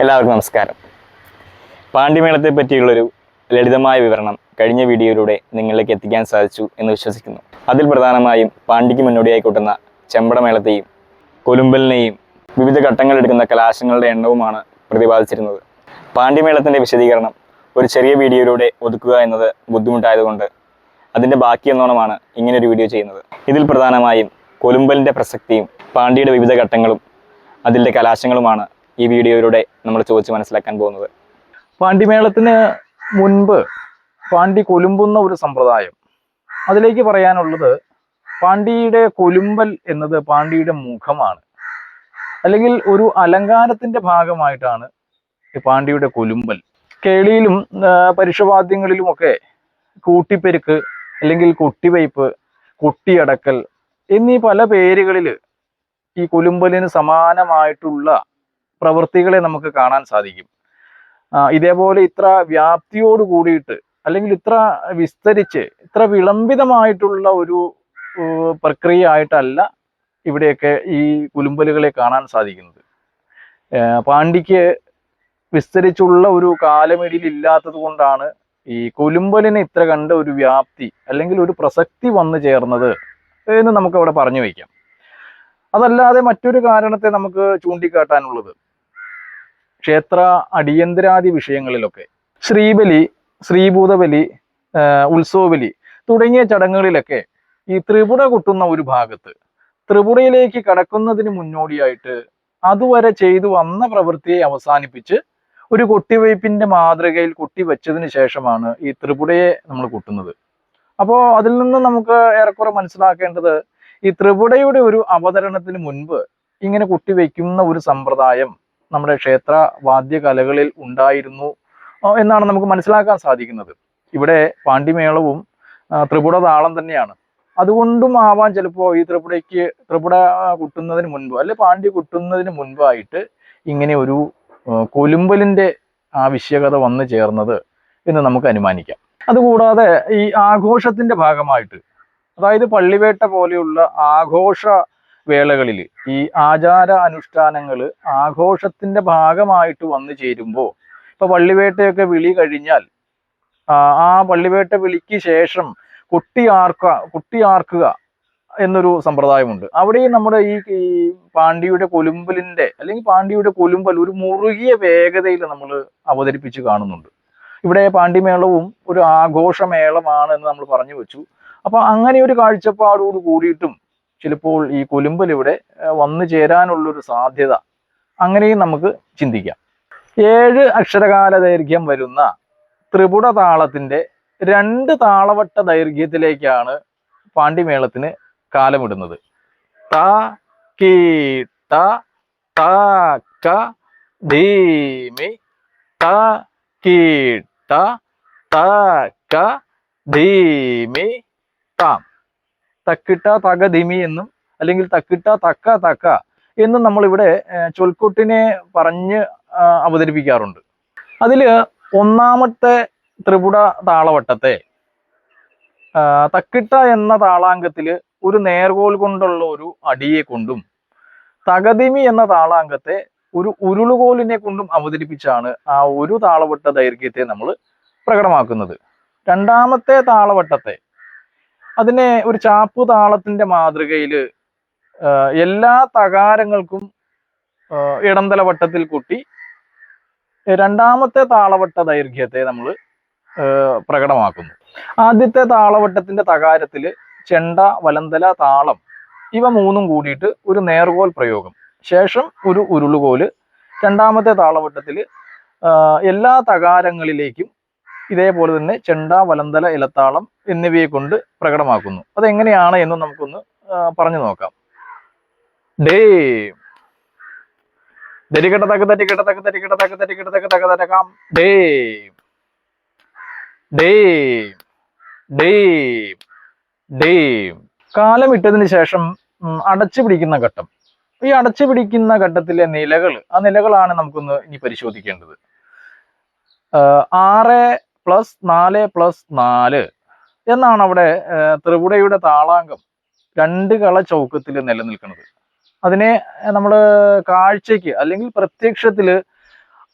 എല്ലാവർക്കും നമസ്കാരം. പാണ്ഡിമേളത്തെ പറ്റിയുള്ളൊരു ലളിതമായ വിവരണം കഴിഞ്ഞ വീഡിയോയിലൂടെ നിങ്ങളിലേക്ക് എത്തിക്കാൻ സാധിച്ചു എന്ന് വിശ്വസിക്കുന്നു. അതിൽ പ്രധാനമായും പാണ്ഡിക്ക് മുന്നോടിയായി കൂട്ടുന്ന ചെമ്പടമേളത്തെയും കൊലുമ്പലിനെയും വിവിധ ഘട്ടങ്ങളെടുക്കുന്ന കലാശങ്ങളുടെ എണ്ണവുമാണ് പ്രതിപാദിച്ചിരുന്നത്. പാണ്ഡിമേളത്തിൻ്റെ വിശദീകരണം ഒരു ചെറിയ വീഡിയോയിലൂടെ ഒതുക്കുക എന്നത് ബുദ്ധിമുട്ടായതുകൊണ്ട് അതിൻ്റെ ബാക്കിയെന്നോണമാണ് ഇങ്ങനൊരു വീഡിയോ ചെയ്യുന്നത്. ഇതിൽ പ്രധാനമായും കൊലുമ്പലിൻ്റെ പ്രസക്തിയും പാണ്ഡിയുടെ വിവിധ ഘട്ടങ്ങളും അതിൻ്റെ കലാശങ്ങളുമാണ് ഈ വീഡിയോയിലൂടെ നമ്മൾ ചോദിച്ച് മനസ്സിലാക്കാൻ പോകുന്നത്. പാണ്ഡിമേളത്തിന് മുൻപ് പാണ്ഡി കൊലുമ്പുന്ന ഒരു സമ്പ്രദായം, അതിലേക്ക് പറയാനുള്ളത് പാണ്ഡിയുടെ കൊലുമ്പൽ എന്നത് പാണ്ഡിയുടെ മുഖമാണ്, അല്ലെങ്കിൽ ഒരു അലങ്കാരത്തിന്റെ ഭാഗമായിട്ടാണ് പാണ്ഡിയുടെ കൊലുമ്പൽ. കേളിയിലും പരുഷവാദ്യങ്ങളിലുമൊക്കെ കൂട്ടിപ്പെരുക്ക് അല്ലെങ്കിൽ കൊട്ടിവയ്പ്, കൊട്ടിയടക്കൽ എന്നീ പല പേരുകളിൽ ഈ കൊലുമ്പലിന് സമാനമായിട്ടുള്ള പ്രവൃത്തികളെ നമുക്ക് കാണാൻ സാധിക്കും. ഇതേപോലെ ഇത്ര വ്യാപ്തിയോട് കൂടിയിട്ട് അല്ലെങ്കിൽ ഇത്ര വിസ്തരിച്ച് ഇത്ര വിളംബിതമായിട്ടുള്ള ഒരു പ്രക്രിയ ആയിട്ടല്ല ഇവിടെയൊക്കെ ഈ കൊലുമ്പലുകളെ കാണാൻ സാധിക്കുന്നത്. പാണ്ഡിക്ക് വിസ്തരിച്ചുള്ള ഒരു കാലമിടിയിലില്ലാത്തത് കൊണ്ടാണ് ഈ കൊലുമ്പലിന് ഇത്ര കണ്ട ഒരു വ്യാപ്തി അല്ലെങ്കിൽ ഒരു പ്രസക്തി വന്നു ചേർന്നത് എന്ന് നമുക്ക് അവിടെ പറഞ്ഞു വയ്ക്കാം. അതല്ലാതെ മറ്റൊരു കാരണത്തെ നമുക്ക് ചൂണ്ടിക്കാട്ടാനുള്ളത് ക്ഷേത്ര അടിയന്തരാദി വിഷയങ്ങളിലൊക്കെ ശ്രീബലി, ശ്രീഭൂതബലി, ഉത്സവബലി തുടങ്ങിയ ചടങ്ങുകളിലൊക്കെ ഈ ത്രിപുട കൊട്ടുന്ന ഒരു ഭാഗത്ത് ത്രിപുടയിലേക്ക് കടക്കുന്നതിന് മുന്നോടിയായിട്ട് അതുവരെ ചെയ്തു വന്ന പ്രവൃത്തിയെ അവസാനിപ്പിച്ച് ഒരു കൊട്ടിവയ്പ്പിന്റെ മാതൃകയിൽ കൊട്ടിവെച്ചതിന് ശേഷമാണ് ഈ ത്രിപുടയെ നമ്മൾ കൊട്ടുന്നത്. അപ്പോൾ അതിൽ നിന്ന് നമുക്ക് ഏറെക്കുറെ മനസ്സിലാക്കേണ്ടത് ഈ ത്രിപുടയുടെ ഒരു അവതരണത്തിന് മുൻപ് ഇങ്ങനെ കൊട്ടിവെക്കുന്ന ഒരു സമ്പ്രദായം നമ്മുടെ ക്ഷേത്ര വാദ്യകലകളിൽ ഉണ്ടായിരുന്നു എന്നാണ് നമുക്ക് മനസ്സിലാക്കാൻ സാധിക്കുന്നത്. ഇവിടെ പാണ്ഡിമേളവും ത്രിപുട താളം തന്നെയാണ്. അതുകൊണ്ടും ആവാൻ ചിലപ്പോൾ ഈ ത്രിപുട കൊട്ടുന്നതിന് മുൻപ് അല്ലെ പാണ്ഡ്യ കൊട്ടുന്നതിന് മുൻപായിട്ട് ഇങ്ങനെ ഒരു കൊലുമ്പലിന്റെ ആവശ്യകത വന്നു ചേർന്നത് എന്ന് നമുക്ക് അനുമാനിക്കാം. അതുകൂടാതെ ഈ ആഘോഷത്തിന്റെ ഭാഗമായിട്ട്, അതായത് പള്ളിവേട്ട പോലെയുള്ള ആഘോഷ വേളകളിൽ ഈ ആചാര അനുഷ്ഠാനങ്ങൾ ആഘോഷത്തിന്റെ ഭാഗമായിട്ട് വന്നു ചേരുമ്പോൾ, ഇപ്പൊ പള്ളിവേട്ടയൊക്കെ വിളി കഴിഞ്ഞാൽ ആ പള്ളിവേട്ട വിളിക്ക് ശേഷം കുട്ടിയാർക്കുക എന്നൊരു സമ്പ്രദായമുണ്ട്. അവിടെയും നമ്മുടെ ഈ പാണ്ഡിയുടെ കൊലുമ്പലിന്റെ അല്ലെങ്കിൽ പാണ്ഡിയുടെ കൊലുമ്പൽ ഒരു മുറുകിയ വേഗതയിൽ നമ്മൾ അവതരിപ്പിച്ച് കാണുന്നുണ്ട്. ഇവിടെ പാണ്ഡിമേളവും ഒരു ആഘോഷമേളമാണ് എന്ന് നമ്മൾ പറഞ്ഞു വെച്ചു. അപ്പൊ അങ്ങനെ ഒരു കാഴ്ചപ്പാടോട് കൂടിയിട്ടും ചിലപ്പോൾ ഈ കൊലുമ്പൽ ഇവിടെ വന്നു ചേരാനുള്ളൊരു സാധ്യത അങ്ങനെയും നമുക്ക് ചിന്തിക്കാം. 7 അക്ഷരകാല ദൈർഘ്യം വരുന്ന ത്രിപുട താളത്തിന്റെ 2 താളവട്ട ദൈർഘ്യത്തിലേക്കാണ് പാണ്ഡിമേളത്തിന് കാലമിടുന്നത്. ത കീ ത ത ക ധീമി ത കീ ത ത ക ധീമി താം. തക്കിട്ട തക ധിമി എന്നും അല്ലെങ്കിൽ തക്കിട്ട തക്ക തക്ക എന്നും നമ്മളിവിടെ ചൊൽക്കൊട്ടിനെ പറഞ്ഞ് അവതരിപ്പിക്കാറുണ്ട്. അതില് ഒന്നാമത്തെ ത്രിപുട താളവട്ടത്തെ തക്കിട്ട എന്ന താളാങ്കത്തില് ഒരു നേർകോൽ കൊണ്ടുള്ള ഒരു അടിയെ കൊണ്ടും തകതിമി എന്ന താളാങ്കത്തെ ഒരു ഉരുളുകോലിനെ കൊണ്ടും അവതരിപ്പിച്ചാണ് ആ ഒരു താളവട്ട ദൈർഘ്യത്തെ നമ്മൾ പ്രകടമാക്കുന്നത്. രണ്ടാമത്തെ താളവട്ടത്തെ അതിനെ ഒരു ചാപ്പു താളത്തിന്റെ മാതൃകയിൽ എല്ലാ തകാരങ്ങൾക്കും ഇടന്തലവട്ടത്തിൽ കൂട്ടി രണ്ടാമത്തെ താളവട്ട ദൈർഘ്യത്തെ നമ്മൾ പ്രകടമാക്കുന്നു. ആദ്യത്തെ താളവട്ടത്തിന്റെ തകാരത്തില് ചെണ്ട, വലന്തല, താളം ഇവ മൂന്നും കൂടിയിട്ട് ഒരു നേർകോൽ പ്രയോഗം, ശേഷം ഒരു ഉരുളുകോല്. രണ്ടാമത്തെ താളവട്ടത്തിൽ എല്ലാ തകാരങ്ങളിലേക്കും ഇതേപോലെ തന്നെ ചെണ്ട, വലന്തല, ഇലത്താളം എന്നിവയെ കൊണ്ട് പ്രകടമാക്കുന്നു. അതെങ്ങനെയാണ് എന്ന് നമുക്കൊന്ന് പറഞ്ഞു നോക്കാം. ഡേ ദരികട തക തരികട തക തരികട തക തരികട തക തക തരകാം ഡേ ഡേ ഡേ ഡേ. കാലമിട്ടതിന് ശേഷം അടച്ചു പിടിക്കുന്ന ഘട്ടം. ഈ അടച്ചു പിടിക്കുന്ന ഘട്ടത്തിലെ ആ നിലകളാണ് നമുക്കൊന്ന് ഇനി പരിശോധിക്കേണ്ടത്. 6+4+4 എന്നാണ് അവിടെ ത്രിപുടയുടെ താളാങ്കം 2 കള ചൗക്കത്തിൽ നിലനിൽക്കുന്നത്. അതിനെ നമ്മൾ കാഴ്ചയ്ക്ക് അല്ലെങ്കിൽ പ്രത്യക്ഷത്തിൽ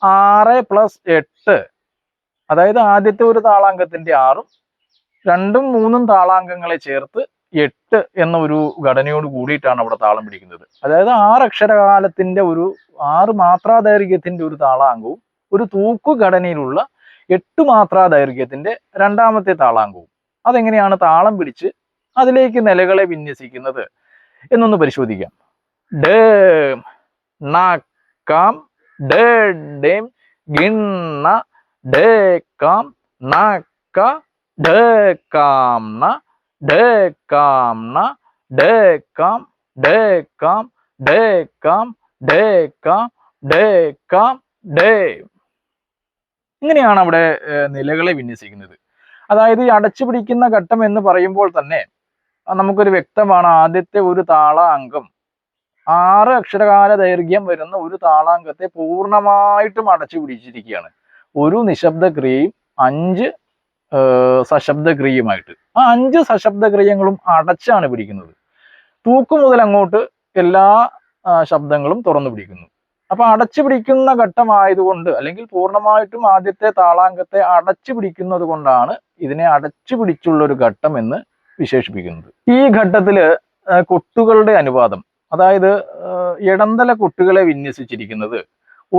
6+8, അതായത് ആദ്യത്തെ ഒരു താളാങ്കത്തിന്റെ 6ഉം 2ഉം 3ഉം താളാങ്കങ്ങളെ ചേർത്ത് 8 എന്ന ഒരു ഘടനയോട് കൂടിയിട്ടാണ് അവിടെ താളം പിടിക്കുന്നത്. അതായത് 6 അക്ഷരകാലത്തിന്റെ 6 മാത്രാ ദൈർഘ്യത്തിന്റെ ഒരു താളാങ്കവും ഒരു തൂക്കു ഘടനയിലുള്ള 8 മാത്രാ ദൈർഘ്യത്തിന്റെ രണ്ടാമത്തെ താളാങ്കവും. അതെങ്ങനെയാണ് താളം പിടിച്ച് അതിലേക്ക് നിലകളെ വിന്യസിക്കുന്നത് എന്നൊന്ന് പരിശോധിക്കാം. ഡേം, നക്കാം, ഡേം, ഗിണ്ണ, ഡേക്കാം, നക്ക, ഡേക്കാം, ന, ഡേക്കാം, ന, ഡേക്കാം, ഡേക്കാം, ഡേക്കാം, ഡേക്കാം, ഡേക്കാം, ഡേ. ഇങ്ങനെയാണ് അവിടെ നിലകളെ വിന്യസിക്കുന്നത്. അതായത് ഈ അടച്ചു പിടിക്കുന്ന ഘട്ടം എന്ന് പറയുമ്പോൾ തന്നെ നമുക്കൊരു വ്യക്തമാണ്, ആദ്യത്തെ ഒരു താളാങ്കം 6 അക്ഷരകാല ദൈർഘ്യം വരുന്ന ഒരു താളാങ്കത്തെ പൂർണ്ണമായിട്ടും അടച്ചു പിടിച്ചിരിക്കുകയാണ്. ഒരു നിശബ്ദ ക്രിയയും 5 സശബ്ദ ക്രിയയുമായിട്ട്. ആ 5 സശബ്ദ ക്രിയകളും അടച്ചാണ് പിടിക്കുന്നത്. തൂക്കു മുതൽ അങ്ങോട്ട് എല്ലാ ശബ്ദങ്ങളും തുറന്നു പിടിക്കുന്നു. അപ്പൊ അടച്ചു പിടിക്കുന്ന ഘട്ടമായതുകൊണ്ട്, അല്ലെങ്കിൽ പൂർണ്ണമായിട്ടും ആദ്യത്തെ താളാങ്കത്തെ അടച്ചു പിടിക്കുന്നത് കൊണ്ടാണ് ഇതിനെ അടച്ചു പിടിച്ചുള്ള ഒരു ഘട്ടം എന്ന് വിശേഷിപ്പിക്കുന്നത്. ഈ ഘട്ടത്തില് കൊട്ടുകളുടെ അനുപാതം, അതായത് ഇടന്തല കൊട്ടുകളെ വിന്യസിച്ചിരിക്കുന്നത്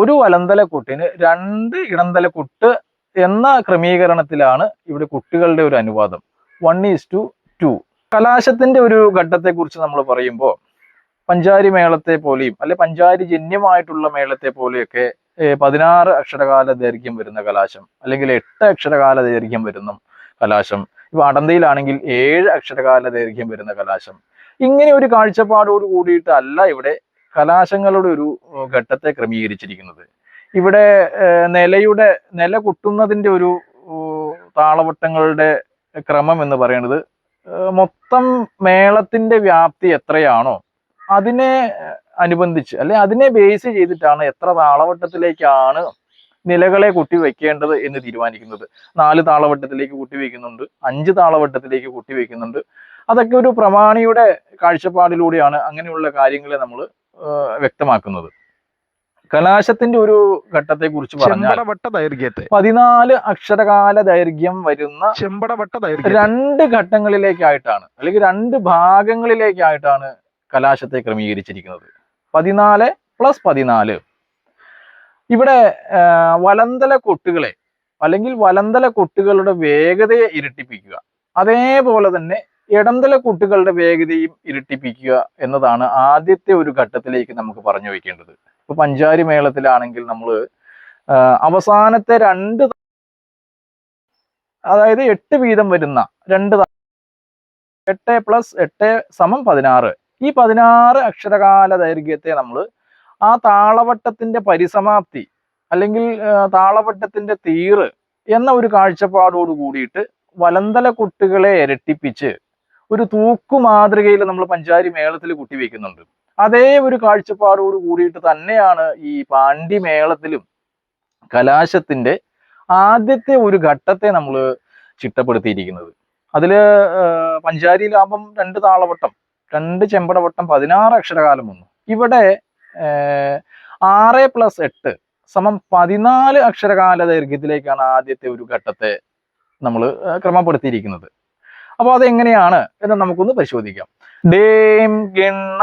ഒരു വലന്തല കൊട്ടിന് 2 ഇടന്തല കൊട്ട് എന്ന ക്രമീകരണത്തിലാണ് ഇവിടെ കൊട്ടുകളുടെ ഒരു അനുപാതം 1:2. കലാശത്തിന്റെ ഒരു ഘട്ടത്തെ കുറിച്ച് നമ്മൾ പറയുമ്പോൾ പഞ്ചാരി മേളത്തെ പോലെയും അല്ലെ പഞ്ചാരി ജന്യമായിട്ടുള്ള മേളത്തെ പോലെയൊക്കെ 16 അക്ഷരകാല ദൈർഘ്യം വരുന്ന കലാശം, അല്ലെങ്കിൽ 8 അക്ഷരകാല ദൈർഘ്യം വരുന്ന കലാശം, ഇപ്പൊ അടന്തയിലാണെങ്കിൽ 7 അക്ഷരകാല ദൈർഘ്യം വരുന്ന കലാശം. ഇങ്ങനെ ഒരു കാഴ്ചപ്പാടോട് കൂടിയിട്ടല്ല ഇവിടെ കലാശങ്ങളുടെ ഒരു ഘട്ടത്തെ ക്രമീകരിച്ചിരിക്കുന്നത്. ഇവിടെ നില കൊട്ടുന്നതിന്റെ ഒരു താളവട്ടങ്ങളുടെ ക്രമം എന്ന് പറയുന്നത് മൊത്തം മേളത്തിന്റെ വ്യാപ്തി എത്രയാണോ അതിനെ അനുബന്ധിച്ച്, അല്ലെ അതിനെ ബേസ് ചെയ്തിട്ടാണ് എത്ര താളവട്ടത്തിലേക്കാണ് നിലകളെ കൂട്ടിവെക്കേണ്ടത് എന്ന് തീരുമാനിക്കുന്നത്. 4 താളവട്ടത്തിലേക്ക് കൂട്ടിവെക്കുന്നുണ്ട്, 5 താളവട്ടത്തിലേക്ക് കൂട്ടിവെക്കുന്നുണ്ട്. അതൊക്കെ ഒരു പ്രമാണിയുടെ കാഴ്ചപ്പാടിലൂടെയാണ് അങ്ങനെയുള്ള കാര്യങ്ങളെ നമ്മൾ വ്യക്തമാക്കുന്നത്. കലാശത്തിന്റെ ഒരു ഘട്ടത്തെ കുറിച്ച് പറഞ്ഞാൽ 14 അക്ഷരകാല ദൈർഘ്യം വരുന്ന 2 ഘട്ടങ്ങളിലേക്കായിട്ടാണ്, അല്ലെങ്കിൽ 2 ഭാഗങ്ങളിലേക്കായിട്ടാണ് കലാശത്തെ ക്രമീകരിച്ചിരിക്കുന്നത്. 14+14. ഇവിടെ വലന്തല കൊട്ടുകളെ, അല്ലെങ്കിൽ വലന്തല കൊട്ടുകളുടെ വേഗതയെ ഇരട്ടിപ്പിക്കുക, അതേപോലെ തന്നെ ഇടന്തല കൊട്ടുകളുടെ വേഗതയും ഇരട്ടിപ്പിക്കുക എന്നതാണ് ആദ്യത്തെ ഒരു ഘട്ടത്തിലേക്ക് നമുക്ക് പറഞ്ഞു വെക്കേണ്ടത്. ഇപ്പൊ പഞ്ചാരി മേളത്തിലാണെങ്കിൽ നമ്മൾ അവസാനത്തെ 2, അതായത് 8 വീതം വരുന്ന 2, 8+8 = 16. ഈ 16 അക്ഷരകാല ദൈർഘ്യത്തെ നമ്മൾ ആ താളവട്ടത്തിന്റെ പരിസമാപ്തി, അല്ലെങ്കിൽ താളവട്ടത്തിന്റെ തീറ് എന്ന ഒരു കാഴ്ചപ്പാടോട് കൂടിയിട്ട് വലന്തല കൊട്ടുകളെ ഇരട്ടിപ്പിച്ച് ഒരു തൂക്കു മാതൃകയിൽ നമ്മൾ പഞ്ചാരി മേളത്തിൽ കുട്ടിവെക്കുന്നുണ്ട്. അതേ ഒരു കാഴ്ചപ്പാടോട് കൂടിയിട്ട് തന്നെയാണ് ഈ പാണ്ഡ്യ മേളത്തിലും കലാശത്തിന്റെ ആദ്യത്തെ ഒരു ഘട്ടത്തെ നമ്മൾ ചിട്ടപ്പെടുത്തിയിരിക്കുന്നത്. അതില് പഞ്ചാരിയിലാകുമ്പം 2 താളവട്ടം, 2 ചെമ്പടവട്ടം, 16 അക്ഷരകാലം വന്നു. ഇവിടെ 6+8 = 14 അക്ഷരകാല ദൈർഘ്യത്തിലേക്കാണ് ആദ്യത്തെ ഒരു ഘട്ടത്തെ നമ്മൾ ക്രമപ്പെടുത്തിയിരിക്കുന്നത്. അപ്പൊ അതെങ്ങനെയാണ് എന്ന് നമുക്കൊന്ന് പരിശോധിക്കാം. ഡേം, ഗിണ്ണ,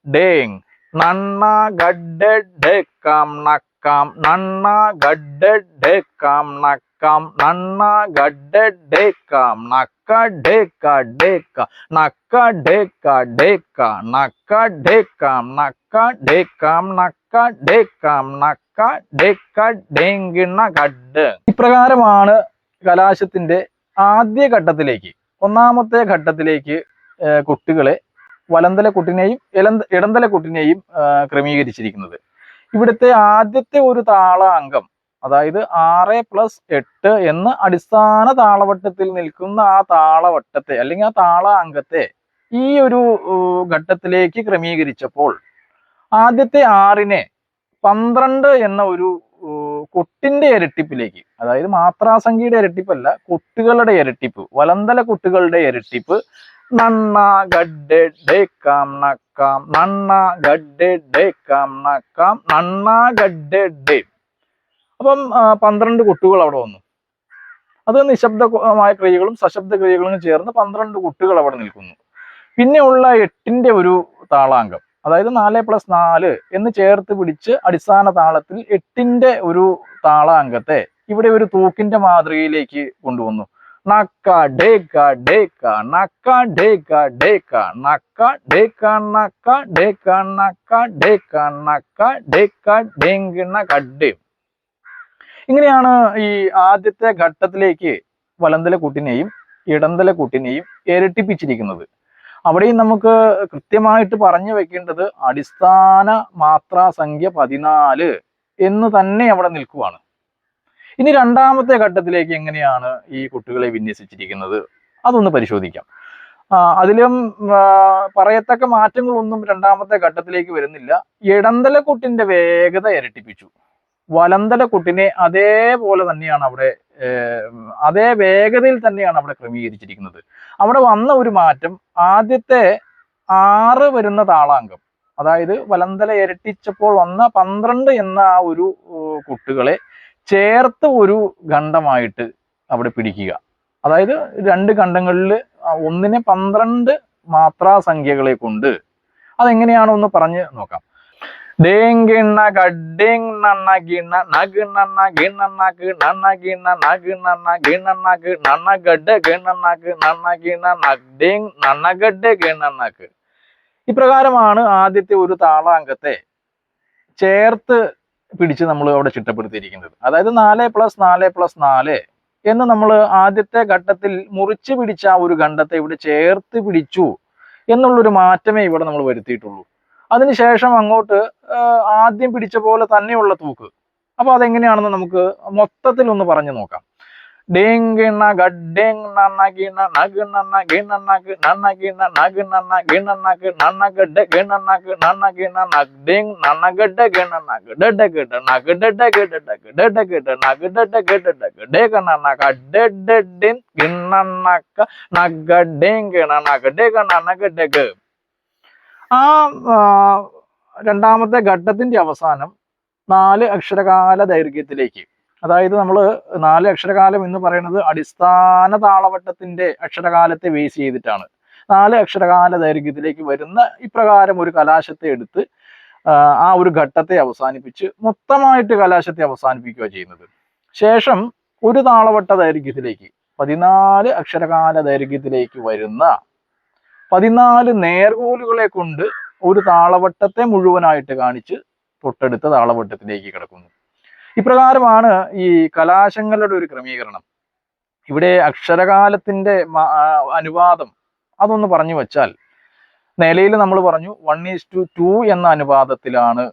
ഡേങ്, നണ്ണ, ഗഡ്ഡ, ഡേക്കാം, നക്കാം, നണ്ണ, ഗഡ്ഡ, ഡേക്കാം, നക്കാം, നണ്ണ, ഗഡ്ഡ, ഡേക്കാം, നക്ക, ഡേക്ക, ഡേക്ക, നക്ക, ഡേക്ക, ഡേക്ക, നക്ക, ഡേക്കാം, നക്ക, ഡേക്കാം, നക്ക, ഡേക്കാം, നക്ക, ഡേക്ക, ഡേങ്കിണ്ണ, ഗഡ്ഡ്. ഇപ്രകാരമാണ് കലാശത്തിന്റെ ആദ്യ ഘട്ടത്തിലേക്ക്, ഒന്നാമത്തെ ഘട്ടത്തിലേക്ക് കൊട്ടുകളെ, വലന്തല കൊട്ടിനെയും ഇടന്തല കൊട്ടിനെയും ക്രമീകരിച്ചിരിക്കുന്നത്. ഇവിടുത്തെ ആദ്യത്തെ ഒരു താളാങ്കം, അതായത് 6+8 എന്ന അടിസ്ഥാന താളവട്ടത്തിൽ നിൽക്കുന്ന ആ താളവട്ടത്തെ, അല്ലെങ്കിൽ ആ താളാങ്കത്തെ ഈ ഒരു ഘട്ടത്തിലേക്ക് ക്രമീകരിച്ചപ്പോൾ ആദ്യത്തെ 6നെ 12 എന്ന ഒരു കൊട്ടിന്റെ ഇരട്ടിപ്പിലേക്ക്, അതായത് മാത്രാസംഖ്യയുടെ ഇരട്ടിപ്പല്ല, കൊട്ടുകളുടെ ഇരട്ടിപ്പ്, വലന്തല കൊട്ടുകളുടെ ഇരട്ടിപ്പ്, നണ്ണ, ഗഡ്ഡ, ഡേക്കാം, നക്കാം, നണ്ണ, ഗഡ്ഡ, ഡേക്കാം, നക്കാം, നണ്ണ, ഗഡ്ഡ, ഡേ. അപ്പം 12 കൊട്ടുകൾ അവിടെ വന്നു. അത് നിശബ്ദമായ ക്രിയകളും സശബ്ദ ക്രിയകളും ചേർന്ന് 12 കൊട്ടുകൾ അവിടെ നിൽക്കുന്നു. പിന്നെയുള്ള 8ന്റെ ഒരു താളാങ്കം, അതായത് 4+4 എന്ന് ചേർത്ത് പിടിച്ച് അടിസ്ഥാന താളത്തിൽ 8ന്റെ ഒരു താളാങ്കത്തെ ഇവിടെ ഒരു തൂക്കിന്റെ മാതൃകയിലേക്ക് കൊണ്ടുവന്നു. നക്ക ഡേക്ക ഡേക്ക നക്ക ഡേക്ക ഡേക്ക നക്ക ഡേക്ക നക്ക ഡേക്ക നക്ക ഡേക്ക നക്ക ഡേക്ക ഡേങ്കിണ കഡ്. ഇങ്ങനെയാണ് ഈ ആദ്യത്തെ ഘട്ടത്തിലേക്ക് വലന്തല കൂട്ടിനെയും ഇടന്തല കൂട്ടിനെയും ഇരട്ടിപ്പിച്ചിരിക്കുന്നത്. അവിടെയും നമുക്ക് കൃത്യമായിട്ട് പറഞ്ഞു വെക്കേണ്ടത് അടിസ്ഥാന മാത്രാസംഖ്യ 14 എന്ന് തന്നെ അവിടെ നിൽക്കുവാണ്. ഇനി രണ്ടാമത്തെ ഘട്ടത്തിലേക്ക് എങ്ങനെയാണ് ഈ കുട്ടികളെ വിന്യസിച്ചിരിക്കുന്നത് അതൊന്ന് പരിശോധിക്കാം. അതിലും പറയത്തക്ക മാറ്റങ്ങളൊന്നും രണ്ടാമത്തെ ഘട്ടത്തിലേക്ക് വരുന്നില്ല. ഇടന്തല കുട്ടിന്റെ വേഗത ഇരട്ടിപ്പിച്ചു. വലന്തല കുട്ടിനെ അതേപോലെ തന്നെയാണ് അവിടെ അതേ വേഗതയിൽ തന്നെയാണ് അവിടെ ക്രമീകരിച്ചിരിക്കുന്നത്. അവിടെ വന്ന ഒരു മാറ്റം, ആദ്യത്തെ 6 വരുന്ന താളാങ്കം, അതായത് വലന്തല ഇരട്ടിച്ചപ്പോൾ വന്ന 12 എന്ന ആ ഒരു കുട്ടികളെ ചേർത്ത് ഒരു ഖണ്ഡമായിട്ട് അവിടെ പിടിക്കുക. അതായത് 2 ഖണ്ഡങ്ങളിൽ ഒന്നിനെ 12 മാത്രാസംഖ്യകളെ കൊണ്ട് അതെങ്ങനെയാണോ ഒന്ന് പറഞ്ഞ് നോക്കാം. ഡേങ്കിണ്ണ ഗഡ്ഡിങ് നണ്ണ ഗിണ്ണ നഗിണ്ണ ഗിണ്ണക്ക് നണ്ണ ഗിണ്ണ നഗിണ്ണ ഗിണ്ണക്ക് നണ്ണ ഗഡ് ഗിണ്ണക്ക് നണ്ണ ഗിണ്ണ നഗ്ഡിങ് നണ്ണ ഗഡ് ഗിണ്ണക്ക്. ഇപ്രകാരമാണ് ആദ്യത്തെ ഒരു താളാങ്കത്തെ ചേർത്ത് പിടിച്ച് നമ്മൾ അവിടെ ചിട്ടപ്പെടുത്തിയിരിക്കുന്നത്. അതായത് 4+4+4 എന്ന് നമ്മൾ ആദ്യത്തെ ഘട്ടത്തിൽ മുറിച്ച് പിടിച്ച ആ ഒരു ഖണ്ഡത്തെ ഇവിടെ ചേർത്ത് പിടിച്ചു എന്നുള്ളൊരു മാറ്റമേ ഇവിടെ നമ്മൾ വരുത്തിയിട്ടുള്ളൂ. അതിനുശേഷം അങ്ങോട്ട് ആദ്യം പിടിച്ച പോലെ തന്നെയുള്ള തൂക്ക്. അപ്പൊ അതെങ്ങനെയാണെന്ന് നമുക്ക് മൊത്തത്തിൽ ഒന്ന് പറഞ്ഞു നോക്കാം. ഡേങ്കിണ്ണ ഗഡ്ഡേങ് നണ്ണ ഗിണ്ണ നഗിണ്ണ ഗിണ്ണക്ക് നണ്ണ ഗിണ്ണ നഗിണ്ണ ഗിണ്ണക്ക് നണ്ണ ഗഡ് ഗിണ്ണക്ക് നണ്ണ ഗിണ്ണ നഗ്ഡിങ് നണ്ണ ഗഡ് ഗിണ്ണക്ക് ഡഡ് ഗഡ് നഗ് ഡഡ് ഗഡ് ഡഡ് ഗഡ് നഗ് ഡഡ് ഗഡ് ഡേ ഗണ്ണക്ക ഡഡിൻ ഗിണ്ണക്ക നഗഡേങ് ഗിണ്ണക്ക് ഡേ ഗണ്ണക്ക് ഡഗ്. ആ രണ്ടാമത്തെ ഘട്ടത്തിന്റെ അവസാനം 4 അക്ഷരകാല ദൈർഘ്യത്തിലേക്ക്, അതായത് നമ്മൾ 4 അക്ഷരകാലം എന്ന് പറയുന്നത് അടിസ്ഥാന താളവട്ടത്തിന്റെ അക്ഷരകാലത്തെ ബേസ് ചെയ്തിട്ടാണ്. 4 അക്ഷരകാല ദൈർഘ്യത്തിലേക്ക് വരുന്ന ഇപ്രകാരം ഒരു കലാശത്തെ എടുത്ത് ആ ഒരു ഘട്ടത്തെ അവസാനിപ്പിച്ച് മൊത്തമായിട്ട് കലാശത്തെ അവസാനിപ്പിക്കുക ചെയ്യുന്നത്. ശേഷം ഒരു താളവട്ട ദൈർഘ്യത്തിലേക്ക് 14 അക്ഷരകാല ദൈർഘ്യത്തിലേക്ക് വരുന്ന 14 നേർകോലുകളെ കൊണ്ട് ഒരു താളവട്ടത്തെ മുഴുവനായിട്ട് കാണിച്ച് തൊട്ടടുത്ത താളവട്ടത്തിലേക്ക് കിടക്കുന്നു. ഇപ്രകാരമാണ് ഈ കലാശങ്ങളുടെ ഒരു ക്രമീകരണം. ഇവിടെ അക്ഷരകാലത്തിന്റെ അനുപാതം അതൊന്ന് പറഞ്ഞു വെച്ചാൽ, നിലയിൽ നമ്മൾ പറഞ്ഞു 1:2 എന്ന അനുപാതത്തിലാണ്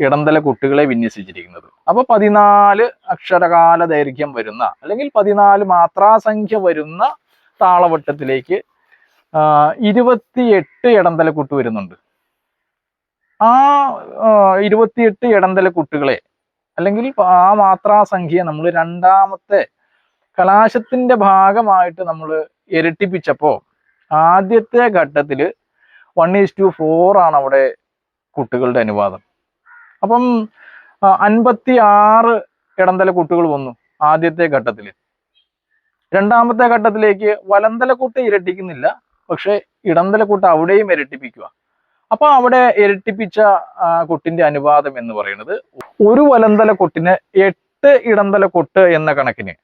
ഇടന്തല കുട്ടികളെ വിന്യസിച്ചിരിക്കുന്നത്. അപ്പൊ 14 അക്ഷരകാല ദൈർഘ്യം വരുന്ന അല്ലെങ്കിൽ 14 മാത്രാസംഖ്യ വരുന്ന താളവട്ടത്തിലേക്ക് 28 ഇടന്തല കുട്ട് വരുന്നുണ്ട്. ആ 28 ഇടന്തല കുട്ടുകളെ അല്ലെങ്കിൽ ആ മാത്രാസംഖ്യയെ നമ്മൾ രണ്ടാമത്തെ കലാശത്തിന്റെ ഭാഗമായിട്ട് നമ്മൾ ഇരട്ടിപ്പിച്ചപ്പോൾ ആദ്യത്തെ ഘട്ടത്തിൽ 1:4 ആണ് അവിടെ കുട്ടുകളുടെ അനുപാതം. അപ്പം 56 ഇടന്തല കുട്ടുകൾ വന്നു ആദ്യത്തെ ഘട്ടത്തിൽ. രണ്ടാമത്തെ ഘട്ടത്തിലേക്ക് വലന്തലക്കൂട്ട് ഇരട്ടിക്കുന്നില്ല, പക്ഷെ ഇടന്തലക്കൂട്ട് അവിടെയും ഇരട്ടിപ്പിക്കുക. അപ്പൊ അവിടെ ഇരട്ടിപ്പിച്ച കൊട്ടിന്റെ അനുപാതം എന്ന് പറയുന്നത് ഒരു വലന്തല കൊട്ടിന് 8 ഇടന്തല കൊട്ട് എന്ന കണക്കിന്,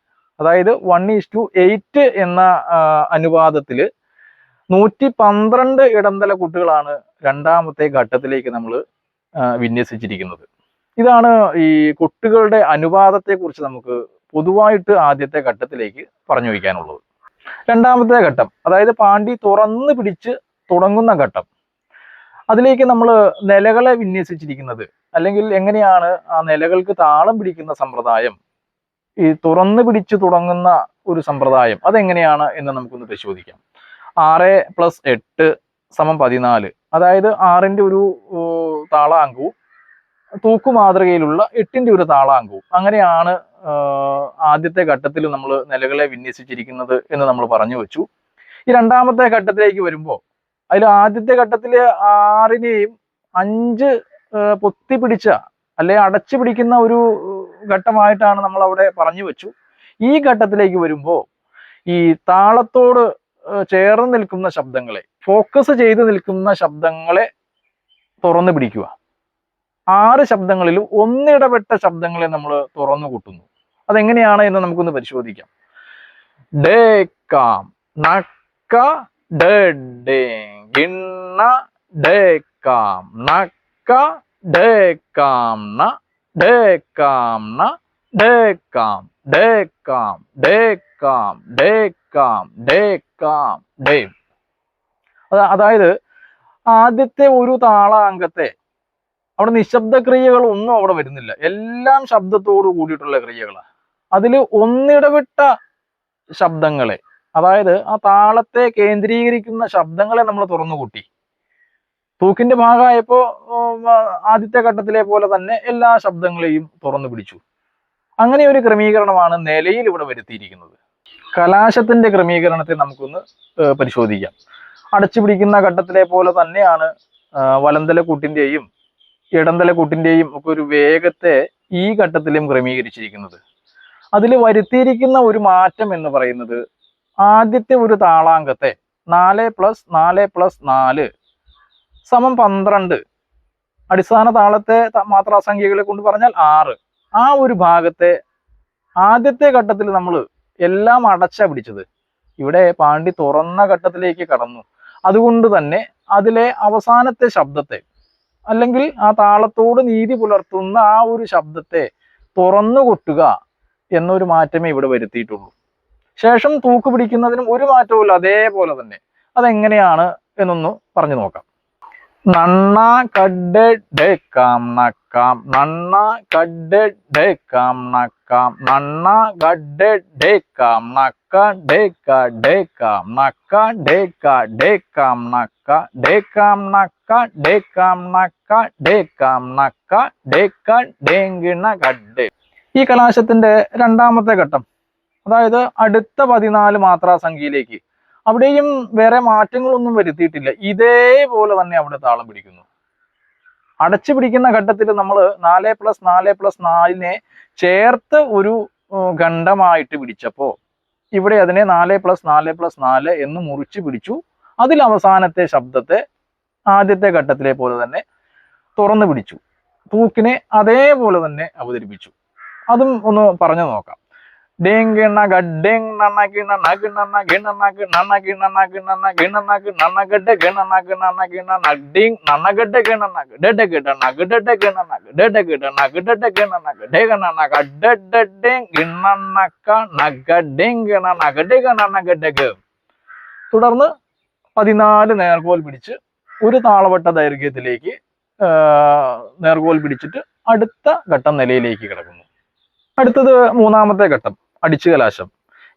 അതായത് 1:8 എന്ന അനുപാതത്തില് 112 ഇടന്തല കുട്ടുകളാണ് രണ്ടാമത്തെ ഘട്ടത്തിലേക്ക് നമ്മൾ വിന്യസിച്ചിരിക്കുന്നത്. ഇതാണ് ഈ കുട്ടുകളുടെ അനുപാതത്തെ കുറിച്ച് നമുക്ക് പൊതുവായിട്ട് ആദ്യത്തെ ഘട്ടത്തിലേക്ക് പറഞ്ഞു വയ്ക്കാനുള്ളത്. രണ്ടാമത്തെ ഘട്ടം, അതായത് പാണ്ടി തുറന്ന് പിടിച്ച് തുടങ്ങുന്ന ഘട്ടം, അതിലേക്ക് നമ്മൾ നിലകളെ വിന്യസിച്ചിരിക്കുന്നത്, അല്ലെങ്കിൽ എങ്ങനെയാണ് ആ നിലകൾക്ക് താളം പിടിക്കുന്ന സമ്പ്രദായം, ഈ തുറന്ന് പിടിച്ച് തുടങ്ങുന്ന ഒരു സമ്പ്രദായം അതെങ്ങനെയാണ് എന്ന് നമുക്കൊന്ന് പരിശോധിക്കാം. 6+8 = 14, അതായത് 6ന്റെ ഒരു താളാങ്കവും തൂക്കുമാതൃകയിലുള്ള 8ന്റെ ഒരു താളാങ്കവും, അങ്ങനെയാണ് ആദ്യത്തെ ഘട്ടത്തിൽ നമ്മൾ നിലകളെ വിന്യസിച്ചിരിക്കുന്നത് എന്ന് നമ്മൾ പറഞ്ഞു വെച്ചു. ഈ രണ്ടാമത്തെ ഘട്ടത്തിലേക്ക് വരുമ്പോൾ അതിൽ ആദ്യത്തെ ഘട്ടത്തിൽ 6നെയും 5 പൊത്തി പിടിച്ച അല്ലെ അടച്ചു പിടിക്കുന്ന ഒരു ഘട്ടമായിട്ടാണ് നമ്മൾ അവിടെ പറഞ്ഞു വെച്ചു. ഈ ഘട്ടത്തിലേക്ക് വരുമ്പോൾ ഈ താളത്തോട് ചേർന്ന് നിൽക്കുന്ന ശബ്ദങ്ങളെ, ഫോക്കസ് ചെയ്ത് നിൽക്കുന്ന ശബ്ദങ്ങളെ തുറന്നു പിടിക്കുക. 6 ശബ്ദങ്ങളിലും ഒന്നിടപെട്ട ശബ്ദങ്ങളെ നമ്മൾ തുറന്നു കൂട്ടുന്നു. അതെങ്ങനെയാണ് എന്ന് നമുക്കൊന്ന് പരിശോധിക്കാം. ഡേക്കാം നക്ക ഡേ ഗിണ്ണ ഡേക്കാം നക്ക ഡേക്കാം ന ഡേക്കാം ന ഡേക്കാം ഡേക്കാം ഡേക്കാം ഡേക്കാം ഡേക്കാം ഡേ. അതായത് ആദ്യത്തെ ഒരു താളാംഗത്തെ അവിടെ നിശബ്ദ ക്രിയകൾ ഒന്നും അവിടെ വരുന്നില്ല, എല്ലാം ശബ്ദത്തോട് കൂടിയിട്ടുള്ള ക്രിയകളാണ്. അതിൽ ഒന്നിടവിട്ട ശബ്ദങ്ങളെ, അതായത് ആ താളത്തെ കേന്ദ്രീകരിക്കുന്ന ശബ്ദങ്ങളെ നമ്മൾ തുറന്നു കൂട്ടി. തൂക്കിന്റെ ഭാഗമായപ്പോ ആദ്യത്തെ ഘട്ടത്തിലെ പോലെ തന്നെ എല്ലാ ശബ്ദങ്ങളെയും തുറന്നു പിടിച്ചു. അങ്ങനെ ഒരു ക്രമീകരണമാണ് നിലയിൽ ഇവിടെ വരുത്തിയിരിക്കുന്നത്. കലാശത്തിന്റെ ക്രമീകരണത്തെ നമുക്കൊന്ന് പരിശോധിക്കാം. അടച്ചു പിടിക്കുന്ന ഘട്ടത്തിലെ പോലെ തന്നെയാണ് വലന്തലക്കൂട്ടിന്റെയും ഇടന്തലക്കൂട്ടിന്റെയും ഒക്കെ ഒരു വേഗത്തെ ഈ ഘട്ടത്തിലും ക്രമീകരിച്ചിരിക്കുന്നത്. അതിൽ വരുത്തിയിരിക്കുന്ന ഒരു മാറ്റം എന്ന് പറയുന്നത് ആദ്യത്തെ ഒരു താളാംഗത്തെ 4 + 4 + 4 = 12, അടിസ്ഥാന താളത്തെ മാത്രാസംഖ്യകളെ കൊണ്ട് പറഞ്ഞാൽ 6, ആ ഒരു ഭാഗത്തെ ആദ്യത്തെ ഘട്ടത്തിൽ നമ്മൾ എല്ലാം അടച്ചാ പിടിച്ചത്. ഇവിടെ പാണ്ടി തുറന്ന ഘട്ടത്തിലേക്ക് കടന്നു. അതുകൊണ്ട് തന്നെ അതിലെ അവസാനത്തെ ശബ്ദത്തെ, അല്ലെങ്കിൽ ആ താളത്തോട് നീതി പുലർത്തുന്ന ആ ഒരു ശബ്ദത്തെ തുറന്നു കൊട്ടുക എന്നൊരു മാറ്റമേ ഇവിടെ വരുത്തിയിട്ടുള്ളൂ. ശേഷം തൂക്ക് പിടിക്കുന്നതിനും ഒരു മാറ്റവുമില്ല, അതേപോലെ തന്നെ. അതെങ്ങനെയാണ് എന്നൊന്ന് പറഞ്ഞു നോക്കാം. നണ്ണ കഡ് ഡേക്കാം നക്കാം നണ്ണ കഡ് ഡേക്കാം നക്കാം നണ്ണ കഡ് ഡേക്കാം നക്ക ഡേക്ക ഡേക്കാം നക്ക ഡേക്ക ഡേക്കാം നക്ക ഡേക്കാം നക്ക ഡേക്കാം നക്ക ഡേക്കാം നക്ക ഡേക്ക ഡേങ്കിണ കഡ്. ഈ കലാശത്തിന്റെ രണ്ടാമത്തെ ഘട്ടം, അതായത് അടുത്ത 14 മാത്രാസംഖ്യയിലേക്ക്, അവിടെയും വേറെ മാറ്റങ്ങളൊന്നും വരുത്തിയിട്ടില്ല. ഇതേപോലെ തന്നെ അവിടെ താളം പിടിക്കുന്നു. അടച്ചു പിടിക്കുന്ന ഘട്ടത്തിൽ നമ്മൾ 4 + 4 + 4 ചേർത്ത് ഒരു ഖണ്ഡമായിട്ട് പിടിച്ചപ്പോ ഇവിടെ അതിനെ 4 + 4 + 4 എന്ന് മുറിച്ച് പിടിച്ചു. അതിൽ അവസാനത്തെ ശബ്ദത്തെ ആദ്യത്തെ ഘട്ടത്തിലെ പോലെ തന്നെ തുറന്നു പിടിച്ചു. തൂക്കിനെ അതേപോലെ തന്നെ അവതരിപ്പിച്ചു. അതും ഒന്ന് പറഞ്ഞു നോക്കാം. ഡേങ്കിണ ഗഡ്ഡേങ് നന്ന കിണ നഗിണ ഗിണനഗ് നന്ന കിണ നഗിണ ഗിണനഗ് നന്നഗഡ്ഡ ഗിണനഗ് നന്ന കിണ നഗ്ഡിങ് നന്നഗഡ്ഡ ഗിണനഗ് ഡെഡ ഗിഡ നഗഡഡ ഗിണനഗ് ഡെഡ ഗിഡ നഗഡഡ ഗിണനഗ് ഡേഗണ നഗഡഡഡേങ് ഗിണനക്ക നഗഡേങ് ഗിണ നഗഡഗ നന്നഗഡഗ. തുടർന്ന് 14 നേർകോൽ പിടിച്ച് ഒരു താളവട്ട ദൈർഘ്യത്തിലേക്ക് നേർകോൽ പിടിച്ചിട്ട് അടുത്ത ഘട്ടം നിലയിലേക്ക് കിടക്കുന്നു. അടുത്തത് മൂന്നാമത്തെ ഘട്ടം, അടിച്ചു കലാശം.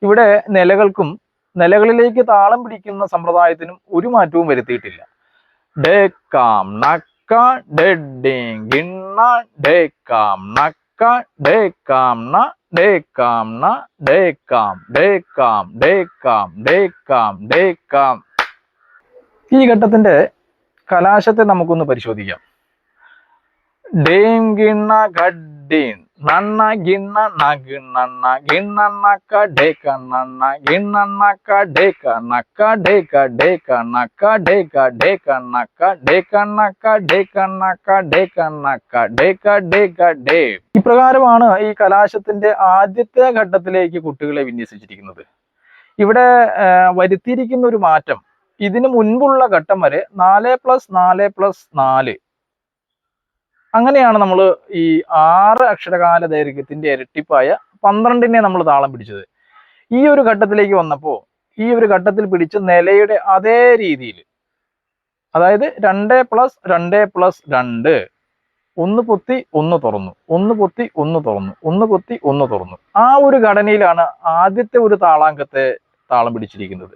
ഇവിടെ നിലകൾക്കും നിലകളിലേക്ക് താളം പിടിക്കുന്ന സമ്പ്രദായത്തിനും ഒരു മാറ്റവും വരുത്തിയിട്ടില്ല. ഡേക്കാം നക്ക ഡെഡിങ് ഗിണ്ണ ഡേക്കാം നക്ക ഡേക്കാം ന ഡേക്കാം ന ഡേക്കാം ഡേക്കാം ഡേക്കാം ഡേക്കാം ഡേക്കാം. ഈ ഘട്ടത്തിന്റെ കലാശത്തെ നമുക്കൊന്ന് പരിശോധിക്കാം. ഡേം ഗിണ്ണ ഗഡ്ഡീൻ നന്ന ഗിണ്ണ നഗിണ്ണ ഗിണ്ണക്ക ഡേക്ക നന്ന ഗിണ്ണക്ക ഡേക്ക നക്ക ഡേക്ക ഡേക്ക നക്ക ഡേക്ക ഡേക്ക നക്ക ഡേക്ക നക്ക ഡേക്ക നക്ക ഡേക്ക നക്ക ഡേക്ക ഡേക്ക ഡേ. ഇപ്രകാരമാണ് ഈ കലാശത്തിന്റെ ആദ്യത്തെ ഘട്ടത്തിലേക്ക് കുട്ടികളെ വിന്യസിച്ചിരിക്കുന്നത്. ഇവിടെ വരുത്തിയിരിക്കുന്ന ഒരു മാറ്റം, ഇതിനു മുൻപുള്ള ഘട്ടം വരെ 4 + 4 + 4, അങ്ങനെയാണ് നമ്മൾ ഈ 6 അക്ഷരകാല ദൈർഘ്യത്തിന്റെ ഇരട്ടിപ്പായ 12 നമ്മൾ താളം പിടിച്ചത്. ഈ ഒരു ഘട്ടത്തിലേക്ക് വന്നപ്പോൾ ഈ ഒരു ഘട്ടത്തിൽ പിടിച്ച നിലയുടെ അതേ രീതിയിൽ, അതായത് 2 + 2 + 2, 1 പൊത്തി 1 തുറന്നു, 1 പൊത്തി 1 തുറന്നു, 1 പൊത്തി 1 തുറന്നു, ആ ഒരു ഘടനയിലാണ് ആദ്യത്തെ ഒരു താളാംഗത്തെ താളം പിടിച്ചിരിക്കുന്നത്.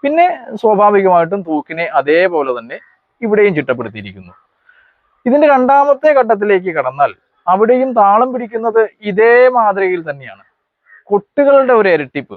പിന്നെ സ്വാഭാവികമായിട്ടും തൂക്കിനെ അതേപോലെ തന്നെ ഇവിടെയും ചിട്ടപ്പെടുത്തിയിരിക്കുന്നു. ഇതിന്റെ രണ്ടാമത്തെ ഘട്ടത്തിലേക്ക് കടന്നാൽ അവിടെയും താളം പിടിക്കുന്നത് ഇതേ മാതൃകയിൽ തന്നെയാണ്. കൊട്ടുകളുടെ ഒരു ഇരട്ടിപ്പ്,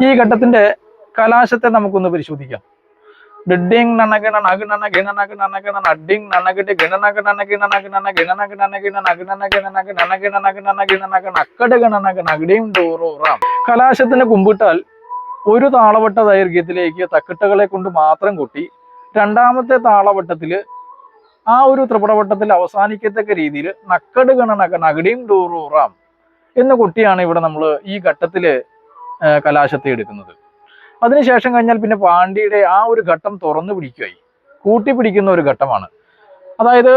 ഈ ഘട്ടത്തിന്റെ കലാശത്തെ നമുക്കൊന്ന് പരിശോധിക്കാം. ഡിഡിങ് നനഗണ നഗണന ഗണനഗ നനഗണ നഡിങ് നനഗിട്ട് ഗണനഗ നനഗണനഗ നന ഗണനഗ നനഗണ നഗണനഗ നനഗ നനഗണ നഗണന ഗണനഗ നക്കട ഗണനഗ നഗടിയും ഡോറോറാം. കലാശത്തിന് കുമ്പിട്ടാൽ ഒരു താളവട്ട ദൈർഘ്യത്തിലേക്ക് തക്കിട്ടകളെ കൊണ്ട് മാത്രം കൊട്ടി രണ്ടാമത്തെ താളവട്ടത്തിൽ ആ ഒരു ത്രിപുടവട്ടത്തിൽ അവസാനിക്കത്തക്ക രീതിയിൽ നക്കട് ഗണനഗ നഗടിയും ഡോറോറാം എന്ന് കൊട്ടിയാണ് ഇവിടെ നമ്മൾ ഈ ഘട്ടത്തില് കലാശത്തെ എടുക്കുന്നത്. അതിനുശേഷം കഴിഞ്ഞാൽ പിന്നെ പാണ്ഡ്യയുടെ ആ ഒരു ഘട്ടം തുറന്നു പിടിക്കുകയായി കൂട്ടിപ്പിടിക്കുന്ന ഒരു ഘട്ടമാണ്. അതായത്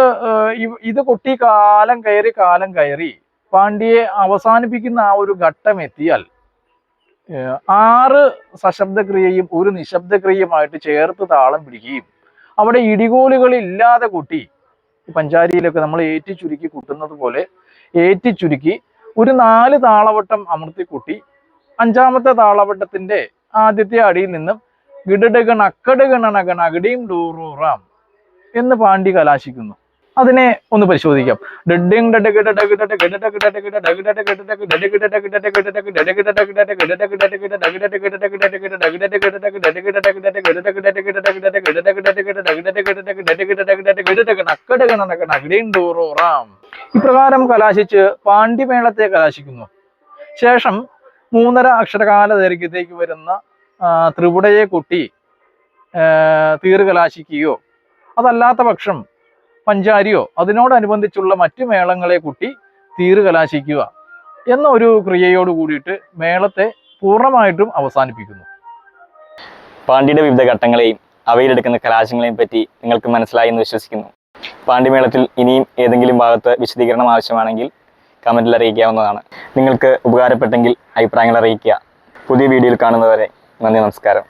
ഇത് കൊട്ടി കാലം കയറി പാണ്ഡ്യയെ അവസാനിപ്പിക്കുന്ന ആ ഒരു ഘട്ടം എത്തിയാൽ 6 സശബ്ദക്രിയയും ഒരു നിശബ്ദക്രിയയുമായിട്ട് ചേർത്ത് താളം പിടിക്കുകയും അവിടെ ഇടികോലുകളില്ലാതെ കൊട്ടി പഞ്ചാരിയിലൊക്കെ നമ്മൾ ഏറ്റിച്ചുരുക്കി കൂട്ടുന്നത് പോലെ ഏറ്റിച്ചുരുക്കി ഒരു 4 താളവട്ടം അമർത്തി കൂട്ടി 5ാമത്തെ താളവട്ടത്തിന്റെ ആദ്യത്തെ അടിയിൽ നിന്നും ഗിഡഡഗൺ അക്കടഗണനഗൺ അഗടിയും ഡൂറൂറാം എന്ന് പാണ്ഡ്യ കലാശിക്കുന്നു. അതിനെ ഒന്ന് പരിശോധിക്കാം. ഇപ്രകാരം കലാശിച്ച് പാണ്ഡ്യമേളത്തെ കലാശിക്കുന്നു. ശേഷം 3.5 അക്ഷരകാല ദൈർഘ്യത്തേക്ക് വരുന്ന ത്രിപുടയെ കൊട്ടി തീർ കലാശിക്കുകയോ അതല്ലാത്ത പക്ഷം പഞ്ചാരിയോ അതിനോടനുബന്ധിച്ചുള്ള മറ്റു മേളങ്ങളെ കൊട്ടി തീർ കലാശിക്കുക എന്ന ഒരു ക്രിയയോട് കൂടിയിട്ട് മേളത്തെ പൂർണ്ണമായിട്ടും അവസാനിപ്പിക്കുന്നു. പാണ്ഡ്യയുടെ വിവിധ ഘട്ടങ്ങളെയും അവയിലെടുക്കുന്ന കലാശങ്ങളെയും പറ്റി നിങ്ങൾക്ക് മനസ്സിലായി എന്ന് വിശ്വസിക്കുന്നു. പാണ്ഡ്യമേളത്തിൽ ഇനിയും ഏതെങ്കിലും ഭാഗത്ത് വിശദീകരണം ആവശ്യമാണെങ്കിൽ കമൻറ്റിൽ അറിയിക്കാവുന്നതാണ്. നിങ്ങൾക്ക് ഉപകാരപ്പെട്ടെങ്കിൽ അഭിപ്രായങ്ങൾ അറിയിക്കുക. പുതിയ വീഡിയോയിൽ കാണുന്നവരെ നന്ദി, നമസ്കാരം.